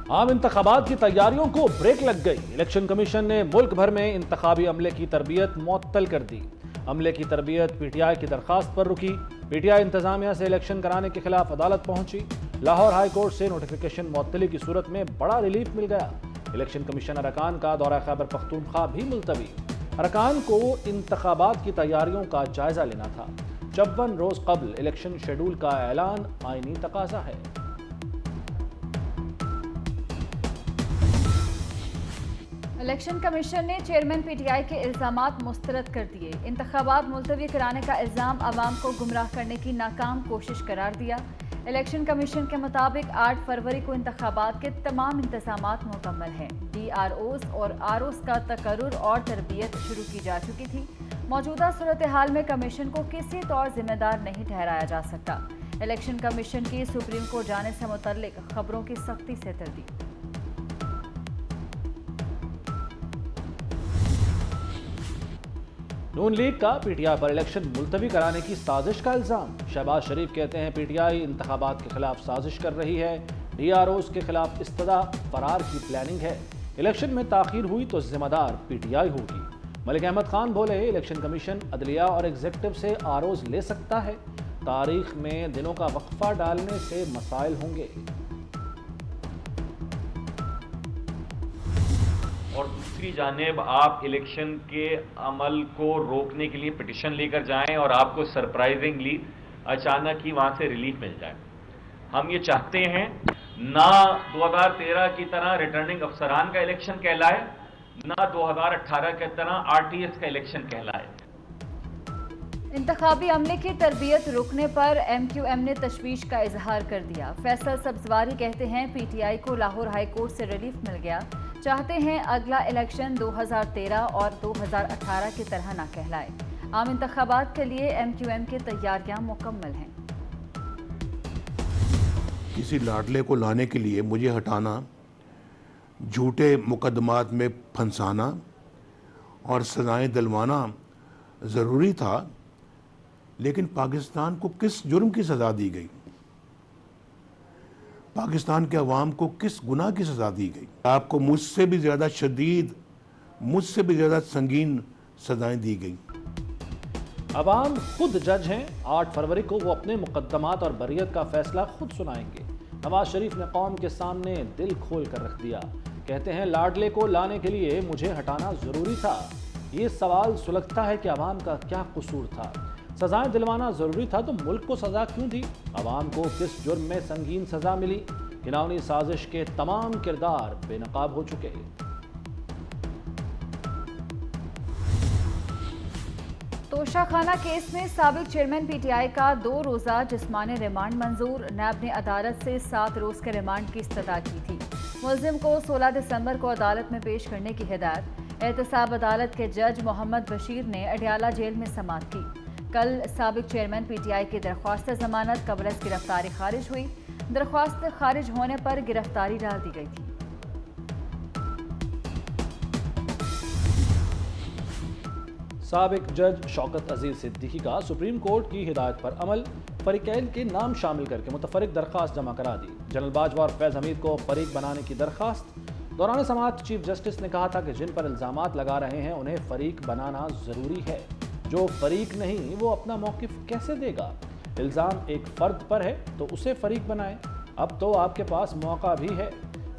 عام انتخابات کی تیاریوں کو بریک لگ گئی۔ الیکشن کمیشن نے ملک بھر میں انتخابی عملے کی تربیت معطل کر دی۔ عملے کی تربیت پی ٹی آئی کی درخواست پر رکی۔ پی ٹی آئی انتظامیہ سے الیکشن کرانے کے خلاف عدالت پہنچی۔ لاہور ہائی کورٹ سے نوٹیفیکیشن معطلی کی صورت میں بڑا ریلیف مل گیا۔ الیکشن کمیشن ارکان کا دورہ خیبر پختونخوا بھی ملتوی۔ ارکان کو انتخابات کی تیاریوں کا جائزہ لینا تھا۔ 54 روز قبل الیکشن شیڈول کا اعلان آئینی تقاضا ہے۔ الیکشن کمیشن نے چیئرمین پی ٹی آئی کے الزامات مسترد کر دیے۔ انتخابات ملتوی کرانے کا الزام عوام کو گمراہ کرنے کی ناکام کوشش قرار دیا۔ الیکشن کمیشن کے مطابق 8 فروری کو انتخابات کے تمام انتظامات مکمل ہیں۔ ڈی آر اوز اور آر اوز کا تقرر اور تربیت شروع کی جا چکی تھی۔ موجودہ صورتحال میں کمیشن کو کسی طور ذمہ دار نہیں ٹھہرایا جا سکتا۔ الیکشن کمیشن کی سپریم کورٹ جانے سے متعلق خبروں کی سختی سے تردید۔ نون لیگ کا P T I per election ملتوی کرانے کی سازش کا الزام۔ شہباز شریف کہتے ہیں پی ٹی آئی انتخابات کے خلاف سازش کر رہی ہے۔ ڈی آر اوز کے خلاف استدعا فرار کی پلاننگ ہے۔ الیکشن میں تاخیر ہوئی تو ذمہ دار پی ٹی آئی ہوگی۔ ملک احمد خان بولے الیکشن کمیشن عدلیہ اور ایگزیکٹو سے آر اوز لے سکتا ہے۔ تاریخ میں دنوں کا وقفہ ڈالنے سے مسائل ہوں گے۔ اور دوسری جانب آپ الیکشن کے عمل کو روکنے کے لیے پٹیشن لے کر جائیں اور آپ کو سرپرائزنگلی اچانک ہی وہاں سے ریلیف مل جائے۔ ہم یہ چاہتے ہیں نہ 2013 کی طرح ریٹرننگ افسران کا الیکشن کہلائے، نہ 2018 کی طرح آر ٹی ایس کا الیکشن کہلائے۔ انتخابی عملے کی تربیت رکنے پر ایم کیو ایم نے تشویش کا اظہار کر دیا۔ فیصل سبزواری کہتے ہیں پی ٹی آئی کو لاہور ہائی کورٹ سے ریلیف مل گیا، چاہتے ہیں اگلا الیکشن 2013 اور 2018 کی طرح نہ کہلائے۔ عام انتخابات کے لیے ایم کیو ایم کی تیاریاں مکمل ہیں۔ کسی لاڈلے کو لانے کے لیے مجھے ہٹانا، جھوٹے مقدمات میں پھنسانا اور سزائیں دلوانا ضروری تھا، لیکن پاکستان کو کس جرم کی سزا دی گئی؟ پاکستان کے عوام کو کس گناہ کی سزا دی گئی؟ آپ کو مجھ سے بھی زیادہ شدید، مجھ سے بھی زیادہ سنگین سزائیں دی گئیں۔ عوام خود جج ہیں۔ 8 فروری کو وہ اپنے مقدمات اور بریت کا فیصلہ خود سنائیں گے۔ نواز شریف نے قوم کے سامنے دل کھول کر رکھ دیا۔ کہتے ہیں لاڈلے کو لانے کے لیے مجھے ہٹانا ضروری تھا۔ یہ سوال سلگتا ہے کہ عوام کا کیا قصور تھا؟ سزائیں دلوانا ضروری تھا تو ملک کو سزا کیوں دی؟ عوام کو کس جرم میں سنگین سزا ملی؟ گھناؤنی سازش کے تمام کردار بے نقاب ہو چکے۔ توشہ خانہ کیس میں سابق چیئرمین پی ٹی آئی کا 2 روزہ جسمانی ریمانڈ منظور۔ نیب نے عدالت سے 7 روز کے ریمانڈ کی استدعا کی تھی۔ ملزم کو 16 دسمبر کو عدالت میں پیش کرنے کی ہدایت۔ احتساب عدالت کے جج محمد بشیر نے اڈیالہ جیل میں سماعت کی۔ کل سابق چیئرمین پی ٹی آئی کی درخواست ضمانت قبل از گرفتاری خارج ہوئی۔ درخواست خارج ہونے پر گرفتاری ڈال دی گئی تھی۔ سابق جج شوکت عزیز صدیقی کا سپریم کورٹ کی ہدایت پر عمل۔ فریقین کے نام شامل کر کے متفرق درخواست جمع کرا دی۔ جنرل باجوہ اور فیض حمید کو فریق بنانے کی درخواست۔ دوران سماعت چیف جسٹس نے کہا تھا کہ جن پر الزامات لگا رہے ہیں انہیں فریق بنانا ضروری ہے۔ جو فریق نہیں وہ اپنا موقف کیسے دے گا؟ الزام ایک فرد پر ہے تو اسے فریق بنائیں۔ اب تو آپ کے پاس موقع بھی ہے۔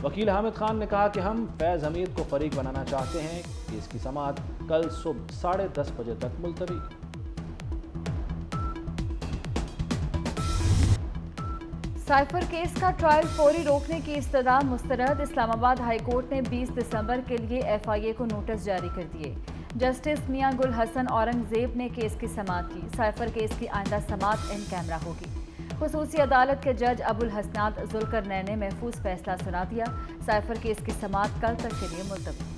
وکیل حامد خان نے کہا کہ ہم فیض حمید کو فریق بنانا چاہتے ہیں۔ اس کی سماعت کل صبح 10:30 بجے تک ملتوی۔ سائفر کیس کا ٹرائل فوری روکنے کی استدعا مسترد۔ اسلام آباد ہائی کورٹ نے 20 دسمبر کے لیے ایف آئی اے کو نوٹس جاری کر دیے۔ جسٹس میاں گل حسن اورنگزیب نے کیس کی سماعت کی۔ سائفر کیس کی آئندہ سماعت ان کیمرہ ہوگی۔ خصوصی عدالت کے جج ابو الحسنات ذوالقرنین نے محفوظ فیصلہ سنا دیا۔ سائفر کیس کی سماعت کل تک کے لیے ملتوی۔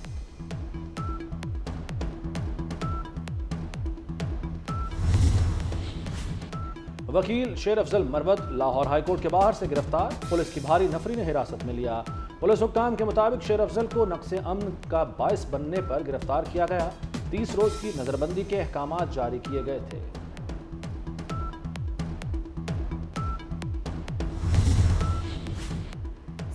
وکیل شیر افضل مرود لاہور ہائی کورٹ کے باہر سے گرفتار۔ پولیس کی بھاری نفری نے حراست میں لیا۔ پولیس حکام کے مطابق شیر افضل کو نقص امن کا باعث بننے پر گرفتار کیا گیا۔ 30 روز کی نظر بندی کے احکامات جاری کیے گئے تھے۔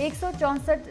164